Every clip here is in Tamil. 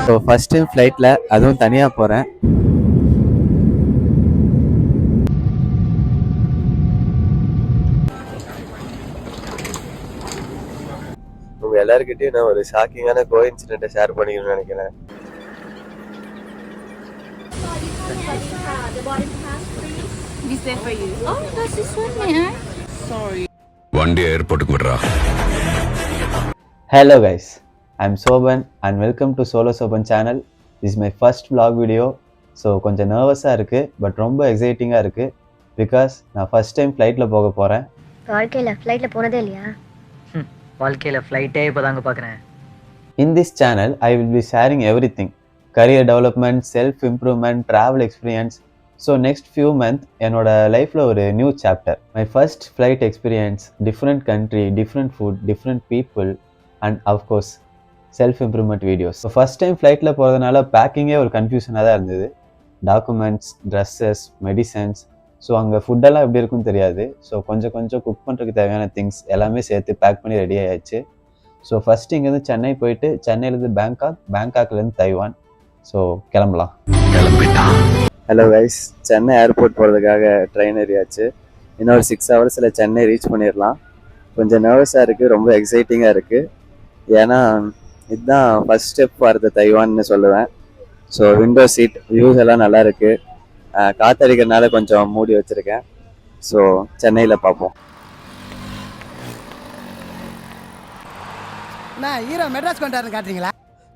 ஸோ ஃபர்ஸ்ட் டைம் ஃப்ளைட்டில் அதுவும் தனியாக போகிறேன். உங்கள் எல்லாருக்கிட்டையும் நான் ஒரு ஷாக்கிங்கான கோஇன்சிடென்ட்டை ஷேர் பண்ணிக்கணும்னு நினைக்கிறேன். வண்டி ஏர்போர்ட்டுக்கு விடுறா. Hello guys, I'm Soban and welcome to Solo Soban channel. This is my first vlog video. So கொஞ்சம் நர்வஸாக இருக்குது, பட் ரொம்ப எக்ஸைட்டிங்காக இருக்குது. பிகாஸ் நான் ஃபர்ஸ்ட் டைம் ஃப்ளைட்டில் போக போகிறேன். வாழ்க்கையில் ஃப்ளைட்டில் போனதே இல்லையா? வாழ்க்கையில் ஃப்ளைட்டே இப்போ தாங்க பார்க்குறேன். In this channel, I will be sharing everything. Career development, self-improvement, travel experience. So next few month என்னோட லைஃப்பில் ஒரு new chapter. My first flight experience, different country, different food, different people and of course self improvement videos. So first time ஃப்ளைட்டில் போகிறதுனால பேக்கிங்கே ஒரு கன்ஃபியூஷனாக தான் இருந்தது. டாக்குமெண்ட்ஸ், ட்ரெஸ்ஸஸ், மெடிசன்ஸ், ஸோ அங்கே ஃபுட்டெல்லாம் எப்படி இருக்குன்னு தெரியாது. ஸோ கொஞ்சம் குக் பண்ணுறதுக்கு தேவையான திங்ஸ் எல்லாமே சேர்த்து பேக் பண்ணி ரெடி ஆயாச்சு. ஸோ ஃபஸ்ட்டு இங்கேருந்து சென்னை போயிட்டு, சென்னையிலேருந்து பேங்காக், பேங்காக்லேருந்து தைவான். ஸோ கிளம்பலாம். ஹலோ கைஸ், சென்னை ஏர்போர்ட் போகிறதுக்காக ட்ரெயின் ஏறியாச்சு. இன்னும் ஒரு 6 ஹவர்ஸில் சென்னை ரீச் பண்ணிடலாம். கொஞ்சம் நர்வஸாக இருக்குது, ரொம்ப எக்ஸைட்டிங்காக இருக்குது. ஏன்னா இதுதான் ஃபஸ்ட் ஸ்டெப் வரது தைவான்னு சொல்லுவேன். ஸோ விண்டோ சீட், வியூஸ் எல்லாம் நல்லா இருக்குது. காற்றடிக்கிறதுனால கொஞ்சம் மூடி வச்சுருக்கேன். ஸோ சென்னையில் பார்ப்போம்.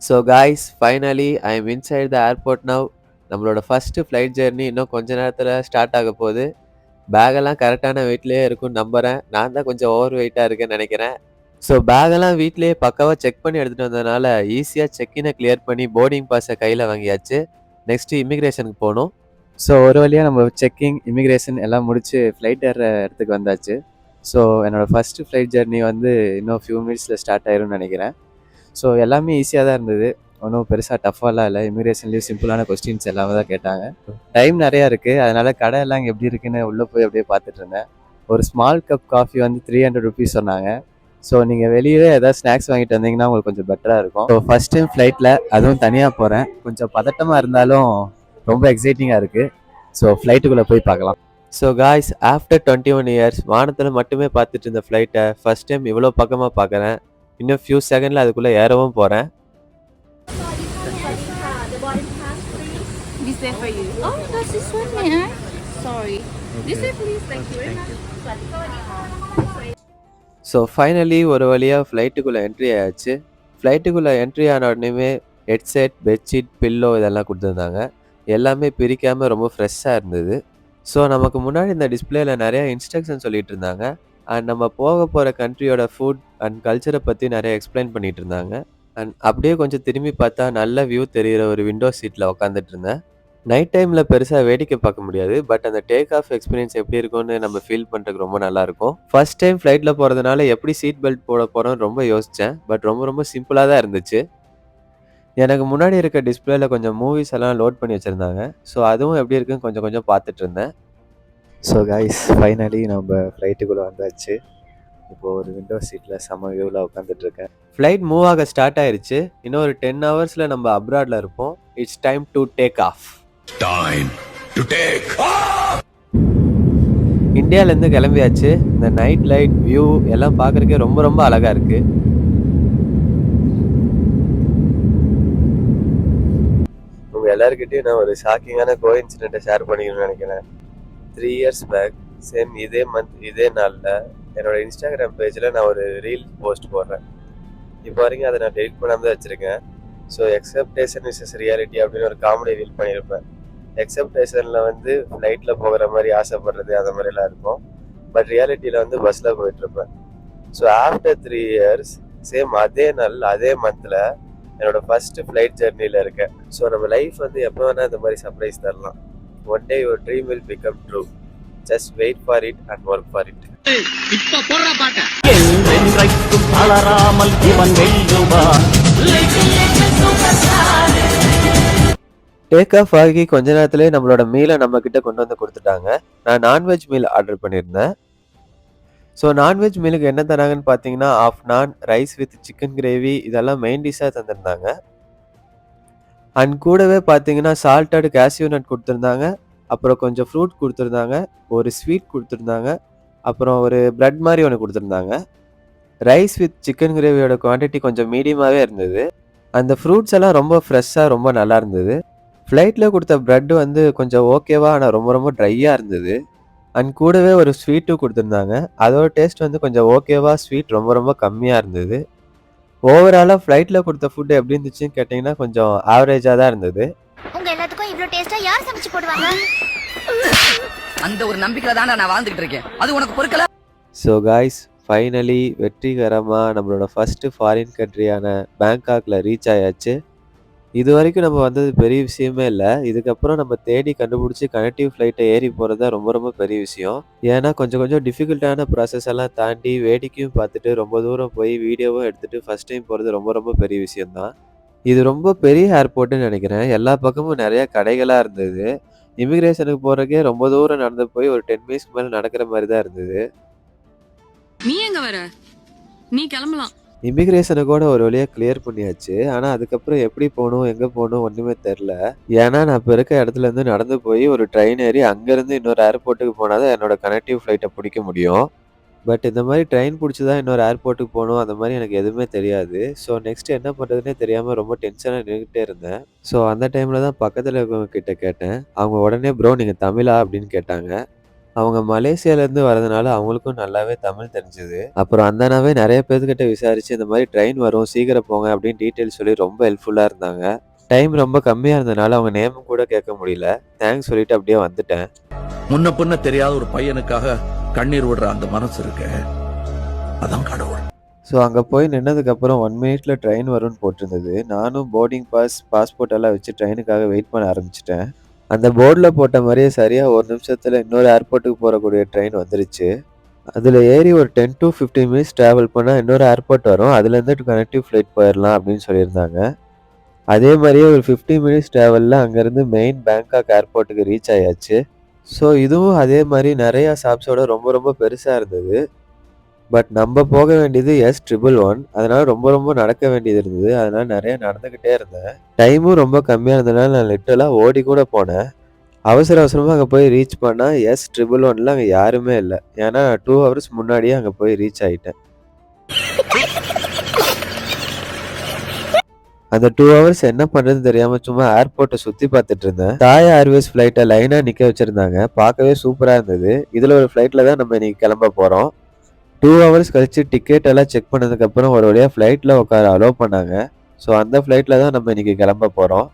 So guys, finally I am inside the airport now. நம்மளோட ஃபஸ்ட்டு ஃப்ளைட் ஜெர்னி இன்னும் கொஞ்ச நேரத்தில் ஸ்டார்ட் ஆக போகுது. பேகெல்லாம் கரெக்டான வெயிட்லேயே இருக்கும்னு நம்புகிறேன். நான் தான் கொஞ்சம் ஓவர் வெயிட்டாக இருக்கேன்னு நினைக்கிறேன். ஸோ பேகெல்லாம் வீட்லேயே பக்காவாக செக் பண்ணி எடுத்துகிட்டு வந்ததுனால ஈஸியாக செக்கினை கிளியர் பண்ணி போர்டிங் பாஸை கையில் வாங்கியாச்சு. நெக்ஸ்ட்டு இமிக்ரேஷனுக்கு போகணும். ஸோ ஒரு வழியாக நம்ம செக்கிங், இமிக்ரேஷன் எல்லாம் முடித்து ஃப்ளைட் ஏற இடத்துக்கு வந்தாச்சு. ஸோ என்னோடய ஃபஸ்ட்டு ஃப்ளைட் ஜெர்னி வந்து இன்னும் ஃபியூ மினிட்ஸில் ஸ்டார்ட் ஆயிரும்னு நினைக்கிறேன். ஸோ எல்லாமே ஈஸியாக தான் இருந்தது, ஒன்றும் பெருசாக டஃப்பாலாம் இல்லை. இமிக்ரேஷன்லேயும் சிம்பிளான கொஸ்டின்ஸ் எல்லாமே தான் கேட்டாங்க. டைம் நிறையா இருக்குது, அதனால் கடை எல்லாம் இங்கே எப்படி இருக்குன்னு உள்ளே போய் அப்படியே பார்த்துட்டு இருந்தேன். ஒரு ஸ்மால் கப் காஃபி வந்து 300 ருபீஸ் சொன்னாங்க. ஸோ நீங்கள் வெளியே ஏதாவது ஸ்நாக்ஸ் வாங்கிட்டு வந்தீங்கன்னா உங்களுக்கு கொஞ்சம் பெட்டராக இருக்கும். ஸோ ஃபஸ்ட் டைம் ஃப்ளைட்டில் அதுவும் தனியாக போகிறேன். கொஞ்சம் பதட்டமாக இருந்தாலும் ரொம்ப எக்ஸைட்டிங்காக இருக்குது. ஸோ ஃப்ளைட்டுக்குள்ளே போய் பார்க்கலாம். ஸோ காய்ஸ், ஆஃப்டர் 21 இயர்ஸ் வானத்தில் மட்டுமே பார்த்துட்டு இருந்த ஃப்ளைட்டை ஃபஸ்ட் டைம் இவ்வளோ பக்கமாக பார்க்குறேன். இன்னும் ஃபியூ செகண்டில் அதுக்குள்ளே ஏறவும் போகிறேன். ஸோ ஃபைனலி ஒரு வழியாக ஃப்ளைட்டுக்குள்ளே என்ட்ரி ஆயாச்சு. ஃப்ளைட்டுக்குள்ளே என்ட்ரி ஆன உடனேமே ஹெட்செட், பெட்ஷீட், பில்லோ இதெல்லாம் கொடுத்துருந்தாங்க. எல்லாமே பிரிக்காமல் ரொம்ப ஃப்ரெஷ்ஷாக இருந்தது. ஸோ நமக்கு முன்னாடி இந்த டிஸ்பிளேயில் நிறையா இன்ஸ்ட்ரக்ஷன் சொல்லிட்டு இருந்தாங்க. அண்ட் நம்ம போக போகிற கண்ட்ரியோட ஃபுட் அண்ட் கல்ச்சரை பற்றி நிறைய எக்ஸ்பிளைன் பண்ணிட்டு இருந்தாங்க. அண்ட் அப்படியே கொஞ்சம் திரும்பி பார்த்தா நல்ல வியூ தெரிகிற ஒரு விண்டோ சீட்டில் உட்காந்துட்டு இருந்தேன். நைட் டைமில் பெருசாக வேடிக்கை பார்க்க முடியாது, பட் அந்த டேக் ஆஃப் எக்ஸ்பீரியன்ஸ் எப்படி இருக்கும்னு நம்ம ஃபீல் பண்ணுறதுக்கு ரொம்ப நல்லாயிருக்கும். ஃபர்ஸ்ட் டைம் ஃப்ளைட்டில் போகிறதுனால எப்படி சீட் பெல்ட் போட போகிறோன்னு ரொம்ப யோசித்தேன், பட் ரொம்ப சிம்பிளாக தான் இருந்துச்சு. எனக்கு முன்னாடி இருக்க டிஸ்பிளேயில் கொஞ்சம் மூவிஸ் எல்லாம் லோட் பண்ணி வச்சுருந்தாங்க. ஸோ அதுவும் எப்படி இருக்குன்னு கொஞ்சம் பார்த்துட்டு இருந்தேன். ஸோ கைஸ், ஃபைனலி நம்ம ஃப்ளைட்டுக்குள்ளே வந்தாச்சு. இப்போது ஒரு விண்டோ சீட்டில் செம வியூவில் உட்காந்துட்ருக்கேன். ஃப்ளைட் மூவ் ஆக ஸ்டார்ட் ஆயிடுச்சு. இன்னும் ஒரு 10 ஹவர்ஸில் நம்ம அப்ராடில் இருப்போம். It's time to take off. இந்தியாவிலேருந்து கிளம்பியாச்சு. இந்த நைட் லைட் வியூ எல்லாம் பார்க்குறதுக்கே ரொம்ப அழகாக இருக்குது. உங்கள் எல்லாருக்கிட்டையும் நான் ஒரு ஷாக்கிங்கான கோஇன்சிடென்ட்டை ஷேர் பண்ணிக்கணும்னு நினைக்கிறேன். 3 இயர்ஸ் பேக், சேம் இதே மந்த் இதே நாளில் என்னோடய இன்ஸ்டாகிராம் பேஜில் நான் ஒரு ரீல் போஸ்ட் போடுறேன். இப்போ வரைக்கும் அதை நான் டெலிட் பண்ணாமல் தான் வச்சுருக்கேன். ஸோ எக்ஸப்டேஷன் விசஸ் ரியாலிட்டி அப்படின்னு ஒரு காமெடி ரீல் பண்ணியிருப்பேன். எக்ஸப்டேஷனில் வந்து ஃப்ளைட்டில் போகிற மாதிரி ஆசைப்படுறது அந்த மாதிரிலாம் இருக்கும், பட் ரியாலிட்டியில் வந்து பஸ்ஸில் போயிட்டுருப்பேன். ஸோ ஆஃப்டர் 3 இயர்ஸ் சேம் அதே நாள் அதே மந்தில் என்னோட ஃபஸ்ட்டு ஃப்ளைட் ஜெர்னியில் இருக்கேன். ஸோ நம்ம லைஃப் வந்து எப்போ வேணால் இந்த மாதிரி சர்ப்ரைஸ் தரலாம். One day your dream will become true. Just wait for it and work for it. இப்ப போறா பாட்ட என்றென்றைக்கும் தளராமல் இவன் வெல்லுவான். டேக் ஆஃப் ஆகி கொஞ்ச நேரத்திலே நம்மளோட மீலை நம்ம கிட்ட கொண்டு வந்து கொடுத்துட்டாங்க. நான் நான்வெஜ் மீல் ஆர்டர் பண்ணியிருந்தேன். ஸோ நான்வெஜ் மீலுக்கு என்ன தராங்கன்னு பார்த்தீங்கன்னா, ஆஃப் நான், ரைஸ் வித் சிக்கன் கிரேவி இதெல்லாம் மெயின் டிஷ்ஷாக தந்திருந்தாங்க. அண்ட் கூடவே பார்த்தீங்கன்னா சால்டட் கேஷ்யூ நட் கொடுத்துருந்தாங்க, அப்புறம் கொஞ்சம் ஃப்ரூட் கொடுத்துருந்தாங்க, ஒரு ஸ்வீட் கொடுத்துருந்தாங்க, அப்புறம் ஒரு பிரெட் மாதிரி ஒன்று கொடுத்துருந்தாங்க. ரைஸ் வித் சிக்கன் கிரேவியோட குவான்டிட்டி கொஞ்சம் மீடியமாகவே இருந்தது. அந்த ஃப்ரூட்ஸ் எல்லாம் ரொம்ப ஃப்ரெஷ்ஷாக ரொம்ப நல்லா இருந்தது. ஃப்ளைட்டில் கொடுத்த பிரெட் வந்து கொஞ்சம் ஓகேவா, ஆனால் ரொம்ப ரொம்ப ட்ரையாக இருந்தது. அண்ட் கூடவே ஒரு ஸ்வீட்டும் கொடுத்துருந்தாங்க. அதோட டேஸ்ட் வந்து கொஞ்சம் ஓகேவா, ஸ்வீட் ரொம்ப ரொம்ப கம்மியாக இருந்தது. ஓவராலாக ஃப்ளைட்டில் கொடுத்த ஃபுட் எப்படி இருந்துச்சுன்னு கேட்டிங்கன்னா கொஞ்சம் ஆவரேஜாக தான் இருந்தது. உங்க எல்லாத்துக்கும் இவ்ளோ டேஸ்டா யார் சமைச்சு போடுவாங்க? அந்த ஒரு நம்பிக்கையில தான் நான் வாழ்ந்துகிட்டு இருக்கேன். அது உனக்கு பொறுக்கல? ஸோ காய்ஸ், ஃபைனலி வெற்றிகரமாக நம்மளோட ஃபஸ்ட்டு ஃபாரின் கண்ட்ரியான பேங்காக்கில் ரீச் ஆயாச்சு. இது வரைக்கும் நம்ம வந்தது பெரிய விஷயமே இல்லை. இதுக்கப்புறம் நம்ம தேடி கண்டுபிடிச்சி கனெக்டிவ் ஃப்ளைட்டை ஏறி போகிறது தான் ரொம்ப ரொம்ப பெரிய விஷயம். ஏன்னா கொஞ்சம் கொஞ்சம் டிஃபிகல்ட்டான ப்ராசஸ் எல்லாம் தாண்டி வேடிக்கையும் பார்த்துட்டு ரொம்ப தூரம் போய் வீடியோவும் எடுத்துகிட்டு ஃபஸ்ட் டைம் போகிறது ரொம்ப ரொம்ப பெரிய விஷயம்தான். இது ரொம்ப பெரிய ஏர்போர்ட்டுன்னு நினைக்கிறேன். எல்லா பக்கமும் நிறைய கடைகளாக இருந்தது. இமிக்ரேஷனுக்கு போகிறக்கே ரொம்ப தூரம் நடந்து போய் ஒரு 10 மினிட்ஸ்க்கு மேலே நடக்கிற மாதிரி தான் இருந்தது. நீ எங்க வர? நீ கிளம்பலாம். இமிக்ரேஷனை கூட ஒரு வழியாக கிளியர் பண்ணியாச்சு. ஆனால் அதுக்கப்புறம் எப்படி போகணும், எங்கே போகணும் ஒன்றுமே தெரில. ஏன்னா நான் இப்போ இருக்க இடத்துலேருந்து நடந்து போய் ஒரு ட்ரெயின் ஏறி அங்கேருந்து இன்னொரு ஏர்போர்ட்டுக்கு போனால் தான் என்னோட கனெக்டிவ் ஃப்ளைட்டை பிடிக்க முடியும். பட் இந்த மாதிரி ட்ரெயின் பிடிச்சி தான் இன்னொரு ஏர்போர்ட்டுக்கு போகணும், அந்த மாதிரி எனக்கு எதுவுமே தெரியாது. ஸோ நெக்ஸ்ட் என்ன பண்ணுறதுனே தெரியாமல் ரொம்ப டென்ஷனாக நின்றுக்கிட்டே இருந்தேன். ஸோ அந்த டைமில் தான் பக்கத்தில் இருக்கவங்க கிட்ட கேட்டேன். அவங்க உடனே ப்ரோ நீங்கள் தமிழா அப்படின்னு கேட்டாங்க. அவங்க மலேசியாலேருந்து வரதுனால அவங்களுக்கும் நல்லாவே தமிழ் தெரிஞ்சுது. அப்புறம் அந்த அண்ணாவே நிறைய பேர்த்துக்கிட்ட விசாரிச்சு இந்த மாதிரி ட்ரெயின் வரும் சீக்கிரம் போங்க அப்படின்னு டீட்டெயில் சொல்லி ரொம்ப ஹெல்ப்ஃபுல்லாக இருந்தாங்க. டைம் ரொம்ப கம்மியாக இருந்தனால அவங்க நேமும் கூட கேட்க முடியல. தேங்க்ஸ் சொல்லிட்டு அப்படியே வந்துட்டேன். முன்ன பின்ன தெரியாத ஒரு பையனுக்காக கண்ணீர் விடுற அந்த மனசு இருக்கு, அதான் கடவுள். ஸோ அங்கே போய் நின்னதுக்கப்புறம் 1 மினிட்ல ட்ரெயின் வரும்னு போட்டிருந்தது. நானும் போர்டிங் பாஸ்போர்ட் எல்லாம் வச்சு ட்ரெயினுக்காக வெயிட் பண்ண ஆரம்பிச்சிட்டேன். அந்த போர்டில் போட்ட மாதிரியே சரியாக 1 நிமிஷத்தில் இன்னொரு ஏர்போர்ட்டுக்கு போகக்கூடிய ட்ரெயின் வந்துருச்சு. அதில் ஏறி ஒரு 10 to 15 மினிட்ஸ் ட்ராவல் பண்ணால் இன்னொரு ஏர்போர்ட் வரும், அதுலேருந்து கனெக்டிவ் ஃப்ளைட் போயிடலாம் அப்படின்னு சொல்லியிருந்தாங்க. அதே மாதிரியே ஒரு 15 மினிட்ஸ் ட்ராவலில் அங்கேருந்து மெயின் பேங்காக் ஏர்போர்ட்டுக்கு ரீச் ஆயாச்சு. ஸோ இதுவும் அதே மாதிரி நிறையா ஷாப்ஸோட ரொம்ப ரொம்ப பெருசாக இருந்தது. பட் நம்ம போக வேண்டியது S111, அதனால ரொம்ப ரொம்ப நடக்க வேண்டியது இருந்தது. அதனால நிறைய நடந்துக்கிட்டே இருந்தேன். டைமும் ரொம்ப கம்மியாக இருந்ததுனால நான் லிட்டரலாக ஓடி கூட போனேன். அவசர அவசரமாக அங்கே போய் ரீச் பண்ணால் S111ல் அங்கே யாருமே இல்லை. ஏன்னா நான் 2 ஹவர்ஸ் முன்னாடியே அங்கே போய் ரீச் ஆகிட்டேன். அந்த 2 ஹவர்ஸ் என்ன பண்ணுறதுன்னு தெரியாமல் சும்மா ஏர்போர்ட்டை சுற்றி பார்த்துட்டு இருந்தேன். தாய் ஏர்வேஸ் ஃப்ளைட்டை லைனாக நிற்க வச்சுருந்தாங்க. பார்க்கவே சூப்பராக இருந்தது. இதில் ஒரு ஃப்ளைட்டில் தான் நம்ம இன்னைக்கு கிளம்ப போகிறோம். 2 ஹவர்ஸ் கழிச்சு டிக்கெட் எல்லாம் செக் பண்ணதுக்கப்புறம் ஒரு வழியாக ஃப்ளைட்டில் உட்கார அலோவ் பண்ணாங்க. ஸோ அந்த ஃப்ளைட்டில் தான் நம்ம இன்னைக்கு கிளம்ப போகிறோம்.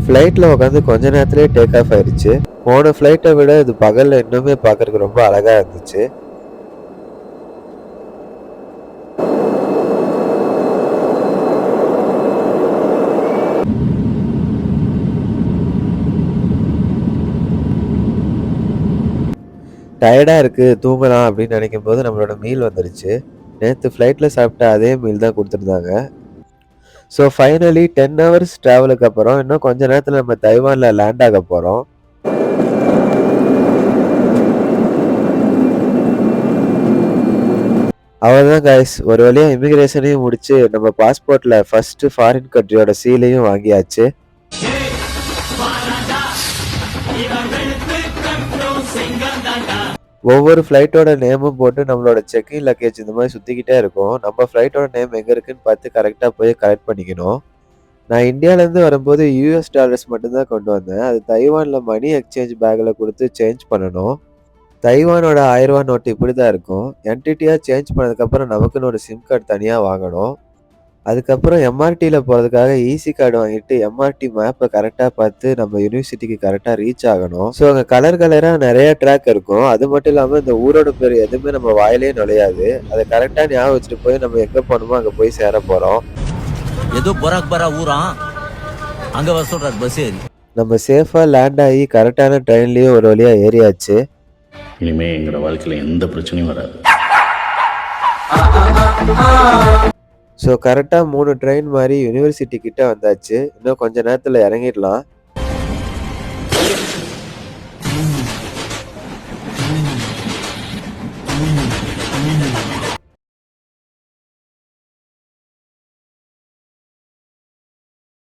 ஃப்ளைட்டில் உட்காந்து கொஞ்ச நேரத்துலேயே டேக் ஆஃப் ஆயிடுச்சு. போன ஃப்ளைட்டை விட இது பகலில் இன்னுமே பார்க்கறதுக்கு ரொம்ப அழகாக இருந்துச்சு. டயர்டாக இருக்குது தூங்கலாம் அப்படின்னு நினைக்கும் போது நம்மளோட மீல் வந்துருச்சு. நேற்று ஃப்ளைட்டில் சாப்பிட்ட அதே மீல் தான் கொடுத்துருந்தாங்க. ஸோ ஃபைனலி 10 ஹவர்ஸ் ட்ராவலுக்கு அப்புறம் இன்னும் கொஞ்ச நேரத்தில் நம்ம தைவானில் லேண்ட் ஆக போகிறோம். அவ்வளோதான் கைஸ், ஒரு வழியாக இமிக்ரேஷனையும் முடிச்சு நம்ம பாஸ்போர்ட்டில் ஃபஸ்ட்டு ஃபாரின் கண்ட்ரியோட சீலையும் வாங்கியாச்சு. ஒவ்வொரு ஃப்ளைட்டோட நேமும் போட்டு நம்மளோட செக்இன் லக்கேஜ் இந்த மாதிரி சுற்றிக்கிட்டே இருக்கும். நம்ம ஃப்ளைட்டோட நேம் எங்கே இருக்குன்னு பார்த்து கரெக்டாக போய் கலெக்ட் பண்ணிக்கணும். நான் இந்தியாவிலேருந்து வரும்போது US$ மட்டும்தான் கொண்டு வந்தேன். அது தைவானில் மணி எக்ஸ்சேஞ்ச் பேக்கில் கொடுத்து சேஞ்ச் பண்ணணும். தைவானோட 1000 நோட்டு இப்படி தான் இருக்கும். என்டிடியாக சேஞ்ச் பண்ணதுக்கப்புறம் நமக்குன்னு ஒரு சிம் கார்டு தனியாக வாங்கணும். அதுக்கப்புறம் MRTயில் போகிறதுக்காக ஈசி கார்டு வாங்கிட்டு MRT மேப்பை கரெக்டாக பார்த்து நம்ம யூனிவர்சிட்டிக்கு கரெக்டாக ரீச் ஆகணும். ஸோ அங்கே கலராக நிறைய ட்ராக் இருக்கும். அது மட்டும் இல்லாமல் இந்த ஊரோட பேர் எதுவுமே நம்ம வாயிலே நுழையாது. அதை கரெக்டாக ஞாபகம் வச்சுட்டு போய் நம்ம எங்கே போகணுமோ அங்கே போய் சேர போகிறோம். ஏதோ பராக் ஊரா அங்க வர சொல்றாரு பஸ் ஏறி. நம்ம சேஃபாக லேண்ட் ஆகி கரெக்டான ட்ரெயின்லேயே ஒரு வழியாக ஏறியாச்சு. இனிமே எங்களோட வாழ்க்கையில் எந்த பிரச்சனையும் வராது. ஸோ கரெக்டாக 3 ட்ரெயின் மாதிரி யூனிவர்சிட்டி கிட்ட வந்தாச்சு. இன்னும் கொஞ்ச நேரத்தில் இறங்கிடலாம்.